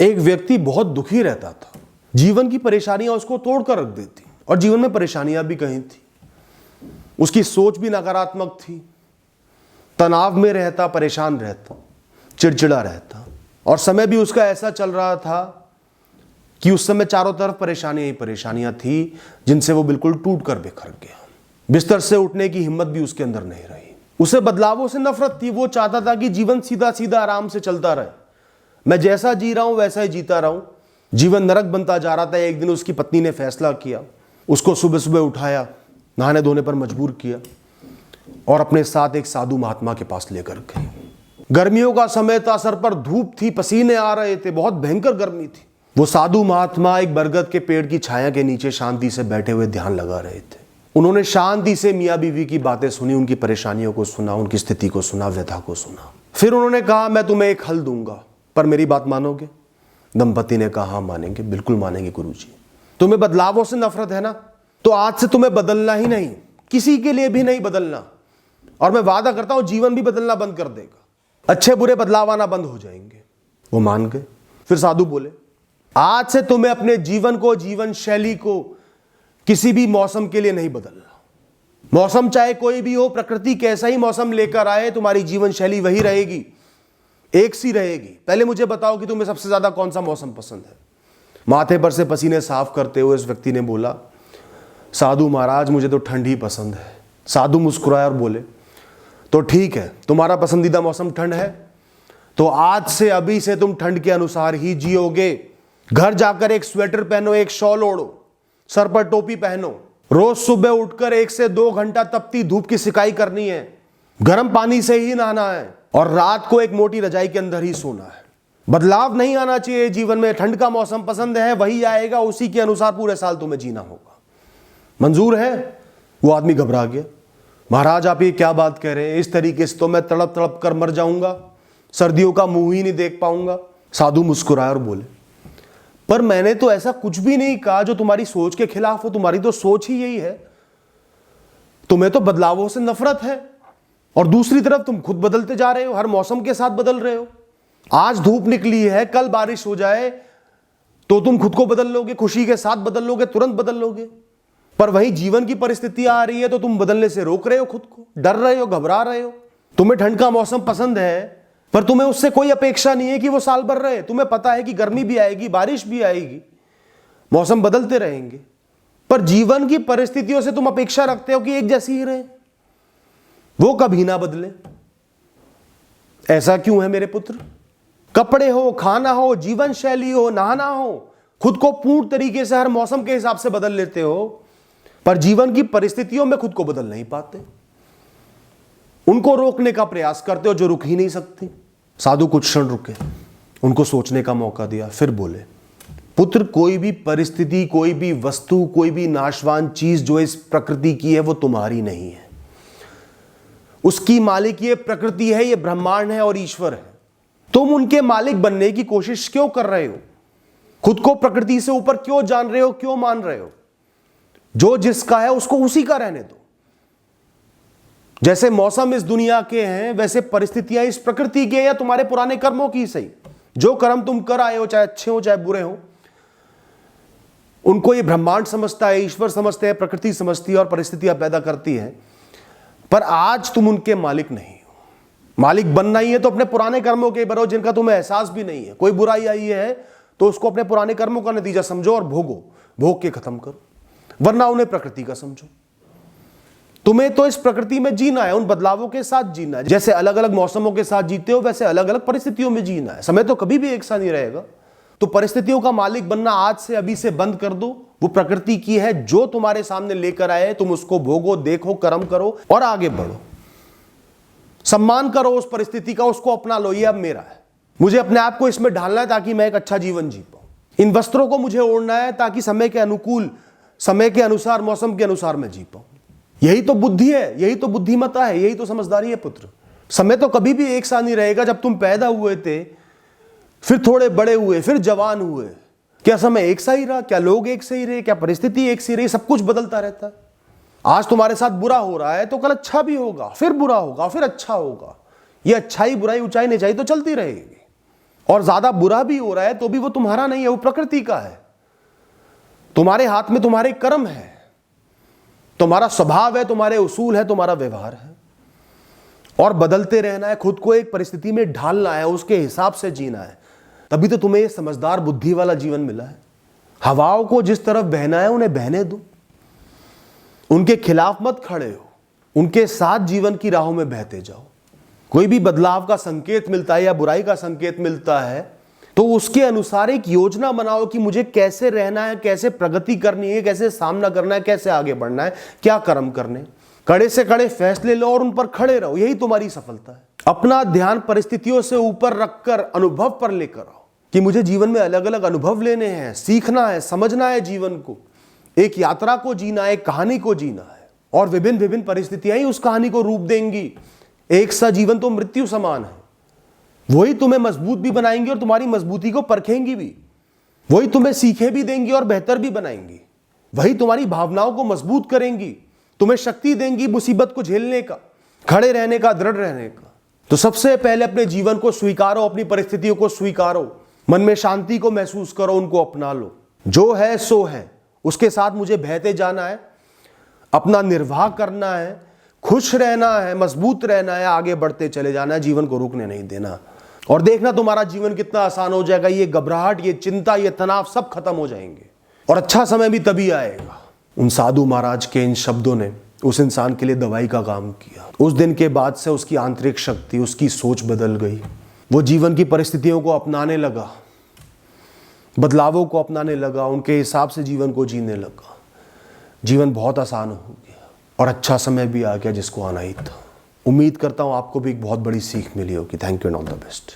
एक व्यक्ति बहुत दुखी रहता था। जीवन की परेशानियां उसको तोड़कर रख देती और जीवन में परेशानियां भी कहीं थी। उसकी सोच भी नकारात्मक थी, तनाव में रहता, परेशान रहता, चिड़चिड़ा रहता और समय भी उसका ऐसा चल रहा था कि उस समय चारों तरफ परेशानियां ही परेशानियां थी जिनसे वो बिल्कुल टूट कर बिखर गया। बिस्तर से उठने की हिम्मत भी उसके अंदर नहीं रही। उसे बदलावों से नफरत थी। वो चाहता था कि जीवन सीधा सीधा आराम से चलता रहे, मैं जैसा जी रहा हूं वैसा ही जीता रहूं। जीवन नरक बनता जा रहा था। एक दिन उसकी पत्नी ने फैसला किया, उसको सुबह सुबह उठाया, नहाने धोने पर मजबूर किया और अपने साथ एक साधु महात्मा के पास लेकर गई। गर्मियों का समय था, सर पर धूप थी, पसीने आ रहे थे, बहुत भयंकर गर्मी थी। वो साधु महात्मा एक बरगद के पेड़ की छाया के नीचे शांति से बैठे हुए ध्यान लगा रहे थे। उन्होंने शांति से मियाँ बीवी की बातें सुनी, उनकी परेशानियों को सुना, उनकी स्थिति को सुना, व्यथा को सुना। फिर उन्होंने कहा, मैं तुम्हें एक हल दूंगा, पर मेरी बात मानोगे? दंपति ने कहा, हाँ मानेंगे, बिल्कुल मानेंगे गुरुजी। तुम्हें बदलावों से नफरत है ना, तो आज से तुम्हें बदलना ही नहीं, किसी के लिए भी नहीं बदलना। और मैं वादा करता हूं जीवन भी बदलना बंद कर देगा, अच्छे बुरे बदलाव आना बंद हो जाएंगे। वो मान गए। फिर साधु बोले, आज से तुम्हें अपने जीवन को, जीवन शैली को किसी भी मौसम के लिए नहीं बदलना। मौसम चाहे कोई भी हो, प्रकृति कैसा ही मौसम लेकर आए, तुम्हारी जीवन शैली वही रहेगी, एक सी रहेगी। पहले मुझे बताओ कि तुम्हें सबसे ज्यादा कौन सा मौसम पसंद है? माथे पर से पसीने साफ करते हुए इस व्यक्ति ने बोला, साधु महाराज मुझे तो ठंड ही पसंद है। साधु मुस्कुराए और बोले, तो ठीक है, तुम्हारा पसंदीदा मौसम ठंड है, तो आज से अभी से तुम ठंड के अनुसार ही जियोगे। घर जाकर एक स्वेटर पहनो, एक शॉल ओढ़ो, सर पर टोपी पहनो, रोज सुबह उठकर 1 से 2 घंटा तपती धूप की सिकाई करनी है, गर्म पानी से ही नहाना है और रात को एक मोटी रजाई के अंदर ही सोना है। बदलाव नहीं आना चाहिए जीवन में। ठंड का मौसम पसंद है, वही आएगा, उसी के अनुसार पूरे साल तुम्हें जीना होगा। मंजूर है? वो आदमी घबरा गया। महाराज आप ये क्या बात कह रहे हैं? इस तरीके से तो मैं तड़प तड़प कर मर जाऊंगा, सर्दियों का मुंह ही नहीं देख पाऊंगा। साधु मुस्कुराए और बोले, पर मैंने तो ऐसा कुछ भी नहीं कहा जो तुम्हारी सोच के खिलाफ हो। तुम्हारी तो सोच ही यही है, तुम्हें तो बदलावों से नफरत है और दूसरी तरफ तुम खुद बदलते जा रहे हो, हर मौसम के साथ बदल रहे हो। आज धूप निकली है, कल बारिश हो जाए तो तुम खुद को बदल लोगे, खुशी के साथ बदल लोगे, तुरंत बदल लोगे। पर वही जीवन की परिस्थितियां आ रही है तो तुम बदलने से रोक रहे हो खुद को, डर रहे हो, घबरा रहे हो। तुम्हें ठंड का मौसम पसंद है, पर तुम्हें उससे कोई अपेक्षा नहीं है कि वो साल भर रहे। तुम्हें पता है कि गर्मी भी आएगी, बारिश भी आएगी, मौसम बदलते रहेंगे, पर जीवन की परिस्थितियों से तुम अपेक्षा रखते हो कि एक जैसी ही रहे, वो कभी ना बदले। ऐसा क्यों है मेरे पुत्र? कपड़े हो, खाना हो, जीवन शैली हो, नहाना हो, खुद को पूर्ण तरीके से हर मौसम के हिसाब से बदल लेते हो, पर जीवन की परिस्थितियों में खुद को बदल नहीं पाते। उनको रोकने का प्रयास करते हो जो रुक ही नहीं सकती। साधु कुछ क्षण रुके, उनको सोचने का मौका दिया, फिर बोले, पुत्र कोई भी परिस्थिति, कोई भी वस्तु, कोई भी नाशवान चीज जो इस प्रकृति की है वो तुम्हारी नहीं है। उसकी मालिक ये प्रकृति है, ये ब्रह्मांड है और ईश्वर है। तुम उनके मालिक बनने की कोशिश क्यों कर रहे हो? खुद को प्रकृति से ऊपर क्यों जान रहे हो, क्यों मान रहे हो? जो जिसका है उसको उसी का रहने दो। जैसे मौसम इस दुनिया के हैं, वैसे परिस्थितियां इस प्रकृति की है या तुम्हारे पुराने कर्मों की सही। जो कर्म तुम कर आए हो, चाहे अच्छे हो चाहे बुरे हो, उनको ये ब्रह्मांड समझता है, ईश्वर समझते हैं, प्रकृति समझती है और परिस्थितियां पैदा करती है। पर आज तुम उनके मालिक नहीं हो। मालिक बनना ही है तो अपने पुराने कर्मों के बनो, जिनका तुम्हें एहसास भी नहीं है। कोई बुराई आई है तो उसको अपने पुराने कर्मों का नतीजा समझो और भोगो, भोग के खत्म करो, वरना उन्हें प्रकृति का समझो। तुम्हें तो इस प्रकृति में जीना है, उन बदलावों के साथ जीना है। जैसे अलग अलग मौसमों के साथ जीते हो, वैसे अलग अलग परिस्थितियों में जीना है। समय तो कभी भी एक सा नहीं रहेगा। तो परिस्थितियों का मालिक बनना आज से, अभी से बंद कर दो। वो प्रकृति की है, जो तुम्हारे सामने लेकर आए तुम उसको भोगो, देखो, कर्म करो और आगे बढ़ो। सम्मान करो उस परिस्थिति का, उसको अपना लो। ये अब मेरा है, मुझे अपने आप को इसमें ढालना है ताकि मैं एक अच्छा जीवन जी पाऊं। इन वस्त्रों को मुझे ओढ़ना है ताकि समय के अनुकूल, समय के अनुसार, मौसम के अनुसार मैं जी पाऊं। यही तो बुद्धि है, यही तो बुद्धिमत्ता है, यही तो समझदारी है पुत्र। समय तो कभी भी एक सा नहीं रहेगा। जब तुम पैदा हुए थे, फिर थोड़े बड़े हुए, फिर जवान हुए, क्या समय एक सा ही रहा? क्या लोग एक से ही रहे? क्या परिस्थिति एक सी रही? सब कुछ बदलता रहता है। आज तुम्हारे साथ बुरा हो रहा है तो कल अच्छा भी होगा, फिर बुरा होगा, फिर अच्छा होगा। ये अच्छाई बुराई, ऊंचाई नीचाई तो चलती रहेगी। और ज्यादा बुरा भी हो रहा है तो भी वो तुम्हारा नहीं है, वो प्रकृति का है। तुम्हारे हाथ में तुम्हारे कर्म है, तुम्हारा स्वभाव है, तुम्हारे उसूल है, तुम्हारा व्यवहार है। और बदलते रहना है, खुद को एक परिस्थिति में ढालना है, उसके हिसाब से जीना है। तभी तो तुम्हें ये समझदार बुद्धि वाला जीवन मिला है। हवाओं को जिस तरफ बहना है उन्हें बहने दो, उनके खिलाफ मत खड़े हो, उनके साथ जीवन की राहों में बहते जाओ। कोई भी बदलाव का संकेत मिलता है या बुराई का संकेत मिलता है तो उसके अनुसार एक योजना बनाओ कि मुझे कैसे रहना है, कैसे प्रगति करनी है, कैसे सामना करना है, कैसे आगे बढ़ना है, क्या कर्म करने। कड़े से कड़े फैसले लो और उन पर खड़े रहो, यही तुम्हारी सफलता है। अपना ध्यान परिस्थितियों से ऊपर रखकर अनुभव पर लेकर आओ कि मुझे जीवन में अलग अलग अनुभव लेने हैं, सीखना है, समझना है जीवन को, एक यात्रा को जीना है, एक कहानी को जीना है। और विभिन्न विभिन्न परिस्थितियां ही उस कहानी को रूप देंगी। एक सा जीवन तो मृत्यु समान है, वही तुम्हें मजबूत भी बनाएंगी और तुम्हारी मजबूती को परखेंगी भी। वही तुम्हें सीखे भी देंगी और बेहतर भी बनाएंगी। वही तुम्हारी भावनाओं को मजबूत करेंगी, तुम्हें शक्ति देंगी मुसीबत को झेलने का, खड़े रहने का, दृढ़ रहने का। तो सबसे पहले अपने जीवन को स्वीकारो, अपनी परिस्थितियों को स्वीकारो, मन में शांति को महसूस करो, उनको अपना लो। जो है सो है, उसके साथ मुझे बहते जाना है, अपना निर्वाह करना है, खुश रहना है, मजबूत रहना है, आगे बढ़ते चले जाना है, जीवन को रुकने नहीं देना। और देखना तुम्हारा जीवन कितना आसान हो जाएगा। ये घबराहट, ये चिंता, ये तनाव सब खत्म हो जाएंगे और अच्छा समय भी तभी आएगा। उन साधु महाराज के इन शब्दों ने उस इंसान के लिए दवाई का काम किया। उस दिन के बाद से उसकी आंतरिक शक्ति, उसकी सोच बदल गई। वो जीवन की परिस्थितियों को अपनाने लगा, बदलावों को अपनाने लगा, उनके हिसाब से जीवन को जीने लगा। जीवन बहुत आसान हो गया और अच्छा समय भी आ गया जिसको आना ही था। उम्मीद करता हूँ आपको भी एक बहुत बड़ी सीख मिली होगी। Thank you and all the best.